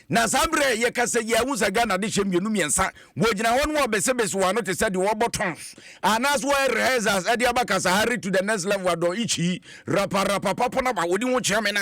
na sabre ye kase ye unsa Ghana de hye mienu miensa wo gina ho no obesebese wa no te said wo botons anas wo rehearsals e de abakasa harry to the next level adon ichi rapa papa na ba wodi ho chiame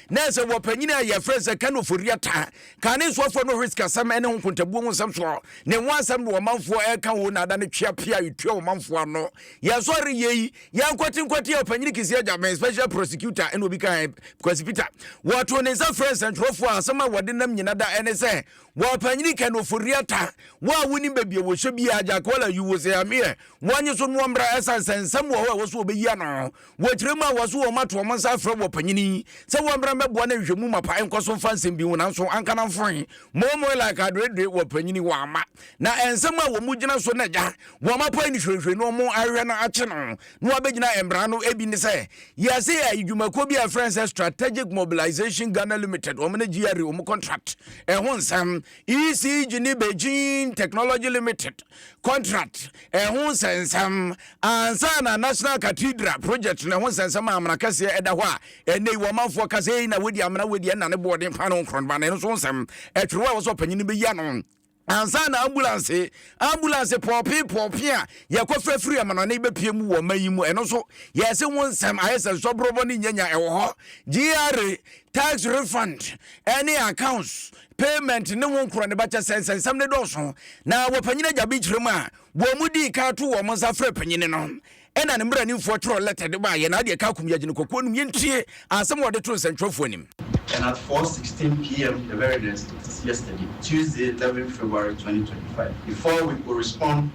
na se wo panyina ye friends Ken Ofori Atta kan so for no risk asem ene ho kontabuo ho nsem so ne ho asem wo manfo e ka wo na da ne twia pia etua wo manfo ano ye sorry ye nkwati opanyini kisi agya special prosecutor ene obi kan prosecutor what one is a friends and trofo asem a wode nam nyina da ene se wo opanyini Ken Ofori Atta wo awuni bebie wo hye bia agya kola you wo say am here wonye so no mbra esansensem wo so obeyi ano wo kirema wo so wo mato mo nsa fra wo opanyini se wo mbra mebo na hwemu mapa enkoso fansem bi wona so ankana mfon momo like adrede wo opanyini wo ama na ensem a wo mugina so na gya wo mapa ni hwehwe no mo ahwe na ache no no abegina embra no ebi ni se yase ayudwumako bi a friends strategic mobilization Ghana Limited o mena GRE o mo contract ho nsam ECG ni Beijing Technology Limited contract ho nsam ansa na National Cathedral project na ho nsam amana kase eda ho a enei wo manfo kase na wedi amana wedi na ne boarding pan kron ba na so nsam etwewa wo so panyin be ya no ansa na ambulance popi a yakofra free amana na ibepie mu wo mayi mu eno so yese won nsam ayese so brobo ni nyanya ewo ho GRA tax refund any accounts payment ne won kro ne bacha sensem ne doso na wo panyina gyabe kirem a wo mudi ka to wo monsa fra panyine no ena ne mra ni fo tro letter de ba ye na de ka kum yagine kokko num yentie asem wo de to sentro nim. And at 4:16 p.m. the very next yesterday, Tuesday, 11 February 2025, before we could respond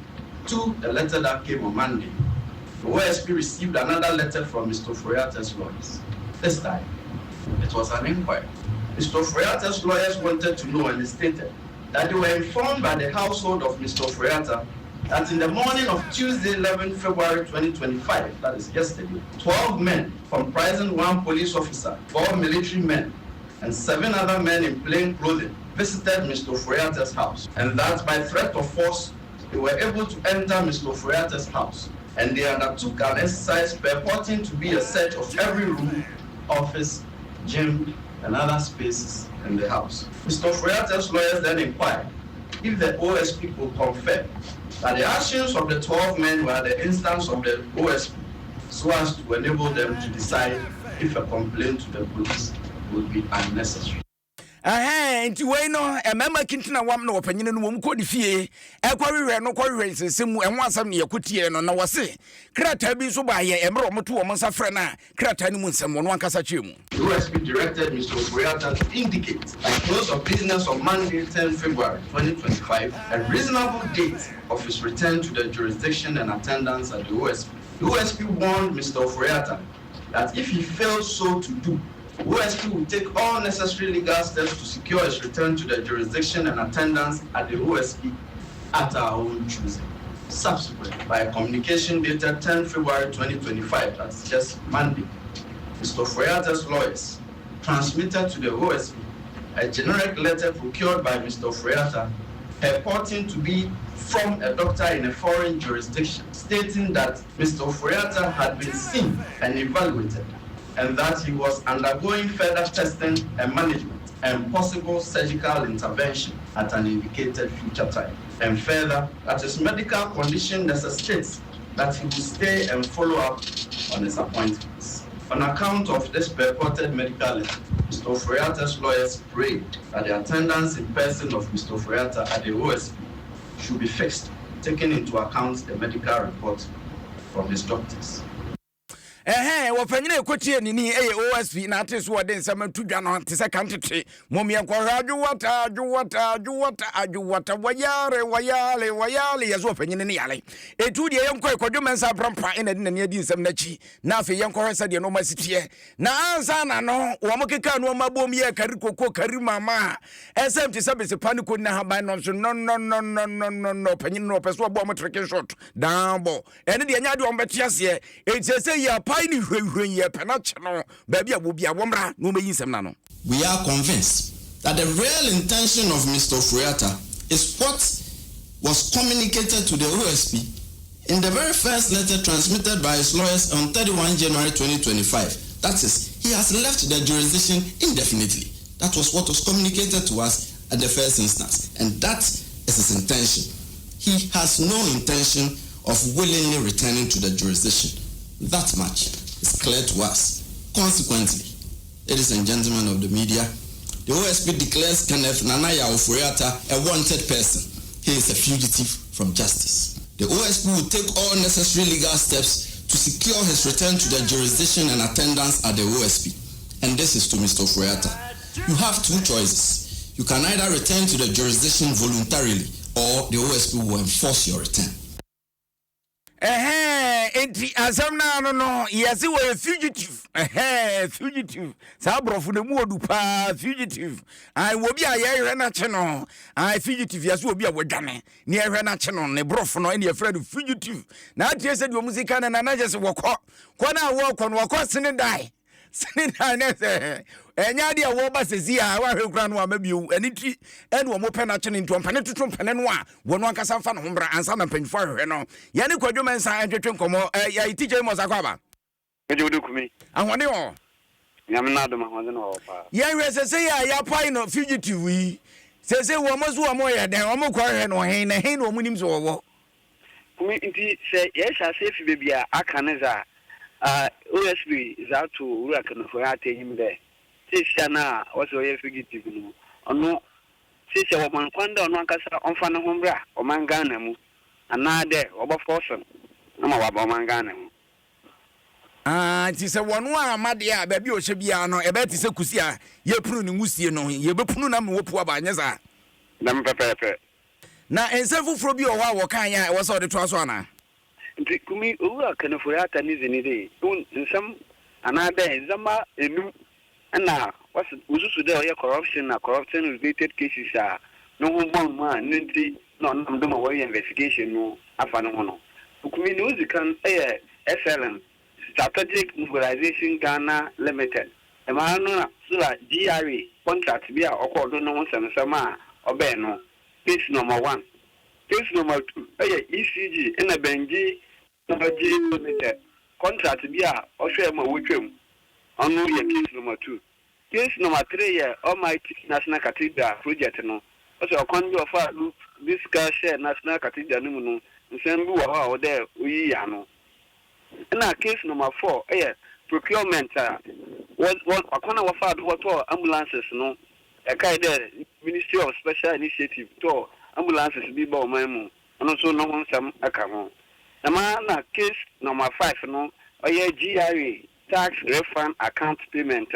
to the letter that came on Monday, the OSP received another letter from Mr. Ofori Atta's lawyers. This time, it was an inquiry. Mr. Ofori Atta's lawyers wanted to know, and they stated that they were informed by the household of Mr. Ofori Atta that in the morning of Tuesday, 11 February 2025, that is yesterday, 12 men, comprising 1 police officer, 4 military men, and 7 other men in plain clothing visited Mr. Ofori Atta's house, and that by threat of force, they were able to enter Mr. Ofori Atta's house, and they undertook an exercise purporting to be a search of every room, office, gym, and other spaces in the house. Mr. Ofori Atta's lawyers then inquired if the OSP could confirm that the actions of the 12 men were the instance of the OSP, so as to enable them to decide if a complaint to the police would be unnecessary. Nti we no emema kintina wam na opanyine no mum kodi fie ekwawewe no kwawewe sesemu enwo asam ne yakotie no na wose krata bi so ba ye emro moto wo monsa frɛ na krata ni mu nsem no ankasa chemu. The OSP directed Mr. Ofori Atta to indicate at close of business on Monday 10 February 2025 a reasonable date of his return to the jurisdiction and attendance at the OSP. The OSP warned Mr. Ofori Atta that if he fails so to do, OSP will take all necessary legal steps to secure his return to the jurisdiction and attendance at the OSP at our own choosing. Subsequently, by a communication dated 10 February 2025, that's just Monday, Mr. Ofori Atta's lawyers transmitted to the OSP a generic letter procured by Mr. Ofori Atta purporting to be from a doctor in a foreign jurisdiction, stating that Mr. Ofori Atta had been seen and evaluated, and that he was undergoing further testing and management and possible surgical intervention at an indicated future time. And further, that his medical condition necessitates that he will stay and follow up on his appointments. On account of this purported medical letter, Mr. Ofori Atta's lawyers prayed that the attendance in person of Mr. Ofori Atta at the OSP should be fixed, taking into account the medical report from his doctors. Wafanyine ekotie nini OSP na ateso wode nsema tudwa no tese kantete momia kwa ajuwata wayale yazo wafanyine ne yale etudie yenko ekodwo mensa brampa ina dina ne adi nsem nachi na afi yenko hesa de no masitie na ansa na no wo mokeka no mabom ye kari kokko kari mama esem te sabese paniko na haban no no panyine no peso bo mo treke shot dambo ene de nya de ombetiase etese ya we are convinced that the real intention of Mr. Ofori Atta is what was communicated to the OSP in the very first letter transmitted by his lawyers on 31 January 2025. That is, he has left the jurisdiction indefinitely. That was what was communicated to us at the first instance, and that is his intention. He has no intention of willingly returning to the jurisdiction. That much is clear to us. Consequently, ladies and gentlemen of the media, the OSP declares Ken Ofori Atta a wanted person. He is a fugitive from justice. The OSP will take all necessary legal steps to secure his return to the jurisdiction and attendance at the OSP. And this is to Mr. Ofori Atta. You have two choices. You can either return to the jurisdiction voluntarily or the OSP will enforce your return. Enti asam na no yesi we fugitive fugitive sa brofo de mu odu pa fugitive ai wo bi aye hwe na che no ai fugitive yesi obi a wodwane ne hwe na che no ne brofo no ne afra de fugitive na tie se de musika na na je se wokọ na wo kọ no wokọ sene dai ne se enya dia wo ba sezi a wa hwe kura no amabiu aniti ene wo mo pe na chene nto mpane tutu mpane no a wo no akasa fa no hombra ansa na mpanyfo hwe no ye ne kwadwo mensa antwetwe nkomo ya itije mo sakwaba ejo de kumi ahwone o nyame na do ma hwone no pa ye hwe sese ya pai no fugitive yi sese wo mo so wo mo ye den wo mo kwa hwe no hen na hen no mo nim so wo kumi nti se ye sha se fi bebia aka ne za OSP za to ura Ken Ofori Atta him there na also ye fugitive no ono sisi wo man kwanda ono akasa onfa ne hombra o man Ghana mu anade obo force na ma wa man Ghana mu ti se wono amade a ba bi o hye bia no e be ti se kusi a ye punu ne ngusie no ye be punu na me wopu aba anyeza na mpepepe na ensefufuro bi o wa wo kan ya e wo so de to aso ana nti kumi owura Ken Ofori Atta ni zenide nsam anade zama enu na what's ususu there corruption na corruption related cases no one man nti no nam do my investigation no afa no no ukumi no zikan SLM strategic mobilization Ghana limited e ma no na so la GRA contract bi a okodo no nsem a obe no case number 1 case number 2 ECG na Benji limited contract bi a ohwe ma wotwam onu ye case number 2 case number 3 ye Almighty National Cathedral project no also okonjo ofa this car share National Cathedral no no nsem bi wo ha o de oyi ya no na case number 4 ye procurement what akona wafa do to ambulances no e kai there Ministry of Special Initiative to ambulances bi ba o man mu ono so no nsam aka ho na case number 5 no oye GRA tax refund account payment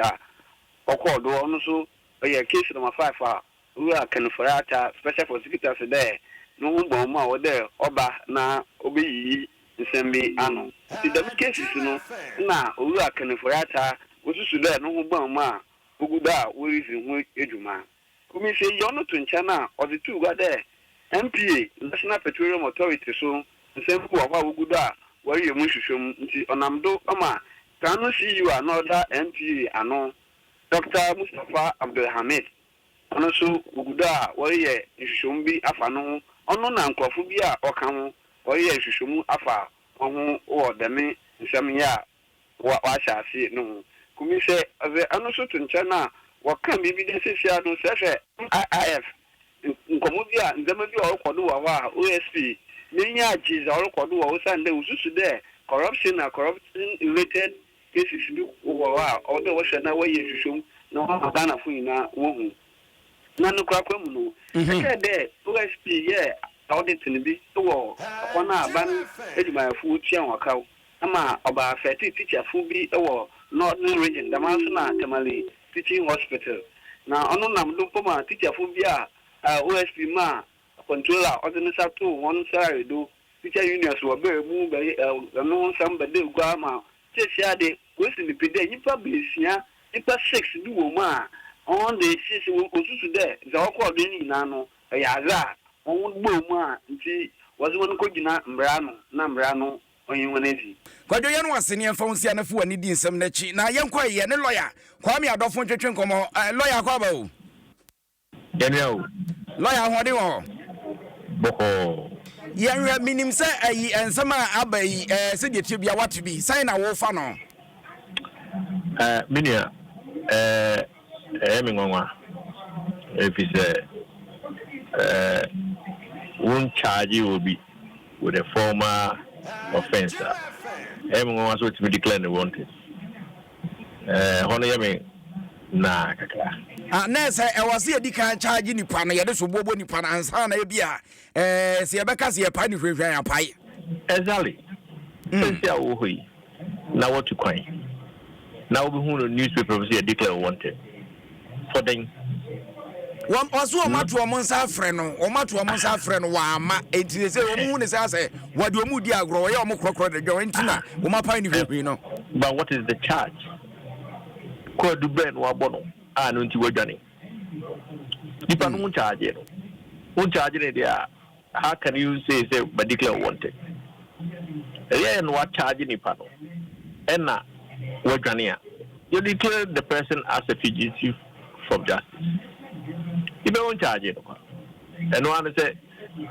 okodo ono so oye case number 5 we are Ken Ofori Atta special prosecutor there no mbo ma wo there oba na obeyi nsembi ano the cases no na we are Ken Ofori Atta osusu there no mbo ma oguda we reason hu eduma kumi se yo no to ncha na o the two go there MPA National Petroleum Authority so nsembu wa oguda wari ye mu hwehwem nti onamdo ama kanu CEO another MPA ano Dr. Mustafa Abdulhamid ono so oguda wari ye hwehwem bi afa no ono na nkrofo bi a oka ho wari ye hwehwem afa ho o deme nsem ya wa hyase no kumi se ave ano so to ncha na waka bibi de sesia no sefe IF nkomo bi a ndema bi o kodo wa OSP menya ajiza o kodo wa sande ususu de corruption na corruption related cases bi wa o de wo hwena wa ye hwehwem na ho Ghana fu ina wo hu na no kwa kwamu no e de OSP ye audit ni bi wo akona aban eduma fu tia wakaw ama oba afeti teacher fu bi wo northern region damaso na Tamale teaching hospital na ono nam do poma teacher fu bi a OSP ma controller ordinary to one side do teacher unions wo be mu be no somebody gwa ma chesia de kwesi ni pede nipa besia nipa 6 bi wo ma on the sisi wo osusu de za okọ do ni na no ya za on gbo mu a nti wazo won ko gina mbra no na mbra no onyin wonezi kwadwo ye no asene emfa wonsia na fu wani di nsem na chi na yenkwa ye ne lawyer Kwame Adofo twetwe nkomo lawyer kwa ba o Daniel lawyer hode wo boko yenwe minim se ayi ensema abai se de tibia what be sign na wo fa no minia me ngwa if it's won't charge you will be with a former offense. Everyone wants to be declared wanted. Honor me, nah, nurse, I was here, the can charge in the pan, ya so bobo ni pan and sana ebia. See, Rebecca, see a pine with a pie. Exactly. Now what to coin? Now we who newspaper say declare wanted. For them. One also a matter of months friend or matter of months friend, wama, it is a moon is as a what you moody agro, or more crocodile going to now, my pine, you know. But what is the charge? Call do Ben or Bono, and until we're done. If I won't charge it, there. How can you say, but declare wanted? Yeah, and what charging it, panel? And now, we're done here. You declare the person as a fugitive from justice. You don't charge it. And one say,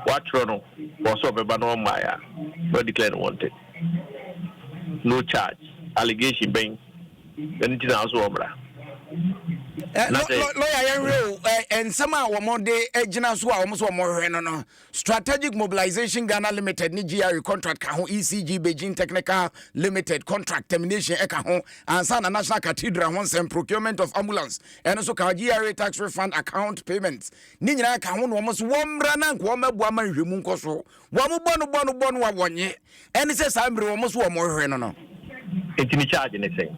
what Toronto was over Bano Maya, but declared wanted. No charge, allegation being anything else over. Lawyer, and somehow one day, Ejina Swa almost one more. No. Strategic Mobilization Ghana Limited, Nigeria contract, ECG Beijing Technical Limited contract termination, Ekaho, and Sana National Cathedral once and procurement of ambulance, and also GRA tax refund account payments. Nina Kahun almost one rana, Wama Wama Rimunkoso, Wamu Bono one year, and it says I'm almost one more. No. It's in charge anything.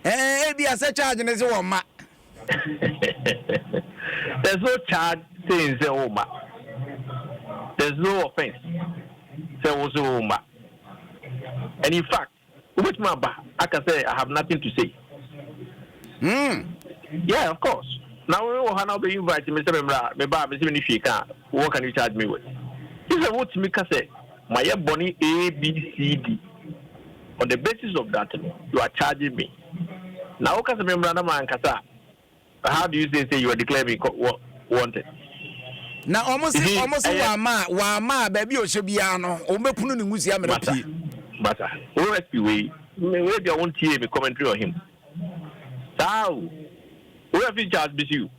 Be a charge and as a woman. There's no charge saying the woman. There's no offense. There was a woman. And in fact, which member I can say I have nothing to say. Yeah, of course. Now we will have be invited Mr. Membra, what can you charge me with? He said, what me can say? My bonnie A, B, C, D. On the basis of that, you are charging me. Now, how do you say you are declaring wanted? Now, almost Wama, baby, or Shabiano, or Mepunu Museum. But OSP, maybe I won't hear me commentary on him. So, who have you charged you?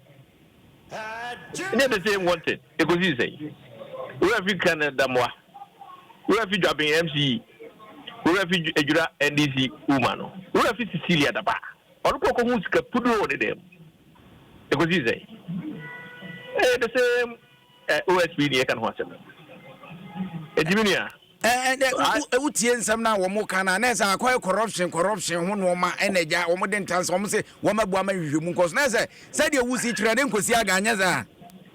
Never say wanted, because you say, who have you Canada moi? Who have you dropping MC? Who have you NDC woman? Who have you Cecilia the bar? Or who's put on them? Because you say, the same OSP can watch them. And Utian some now, Mokana, Nessa, quite corruption, one woman, and a jar, or modern times, almost say, woman, because Nessa said you was each trading Kusiaga.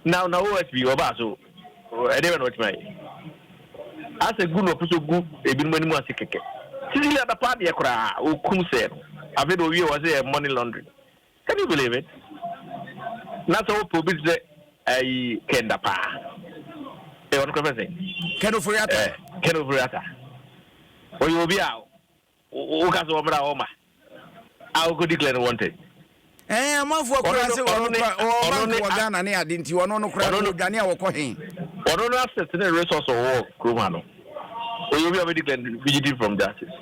Now, OSP or Basso, I never know what my. As a good official group, a bit many more ticket. Cecilia the party, a cry, who could say. I've heard you was a money laundering. Can you believe it? Not all public a Kendapa. They want to come saying, Ken Ofori Atta. Or you will be out. Oma. I'll go declare wanted. I'm off for Ghana, and I didn't you want to cry on Ghana or Cohen. Or don't ask the resource of war, Crumano. Or you'll be already declared fugitive from justice.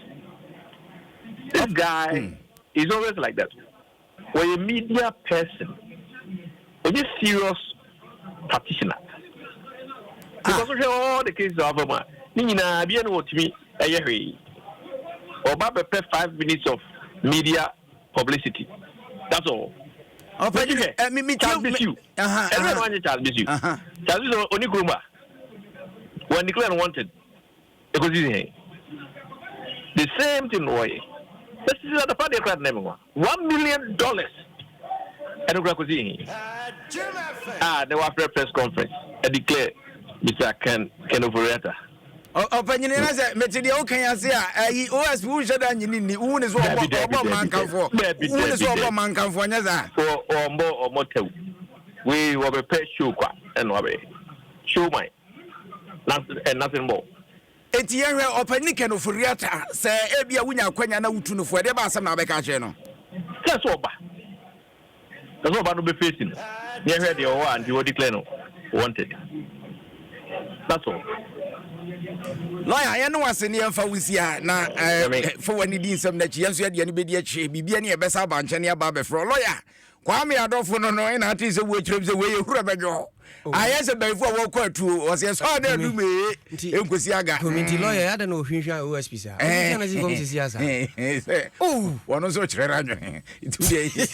This guy is always like that. When a media person, when a serious practitioner, because of all the cases of Obama, Nina, be able to me, or Baba 5 minutes of media publicity. That's all. Me charge you. Everyone charge you. Charge you only Kuruma. When declared wanted, because the same thing, way. This is the party card name. $1 million. And they were press conference. I declare Mr. Ken Ofori Atta. Opinion is that material can say, OS who should have been the one is what man can for. Who is what man can for another. Or more or more. We were a pet show and show my and nothing more. It's here open Ken Ofori Atta, say, Ebia Winya Quenya no to for the Bassam Abeka. That's all. That's all about the facing. You heard your one, you were declaring wanted. That's all. Lawyer, I know what's in the Fawisia now for when it is some that you have anybody at Bibia, Bessa Banchania Barber for a lawyer. Kwame Adolfo no ina ati se we kyerem se we yehura bejo aye se befo wo kwa tu o se so na du me enkosi aga community lawyer ada no hwehwa OSP sa o kana si form sisi asa wono so kyerera nyo itu de